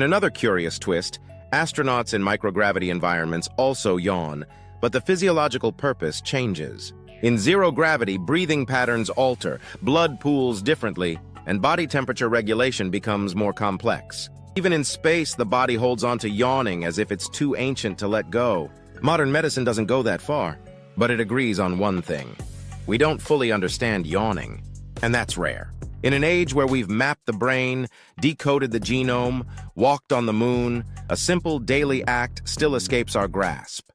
In another curious twist, astronauts in microgravity environments also yawn, but the physiological purpose changes. In zero gravity, breathing patterns alter, blood pools differently, and body temperature regulation becomes more complex. Even in space, the body holds on to yawning as if it's too ancient to let go. Modern medicine doesn't go that far, but it agrees on one thing. We don't fully understand yawning, and that's rare. In an age where we've mapped the brain, decoded the genome, walked on the moon, a simple daily act still escapes our grasp.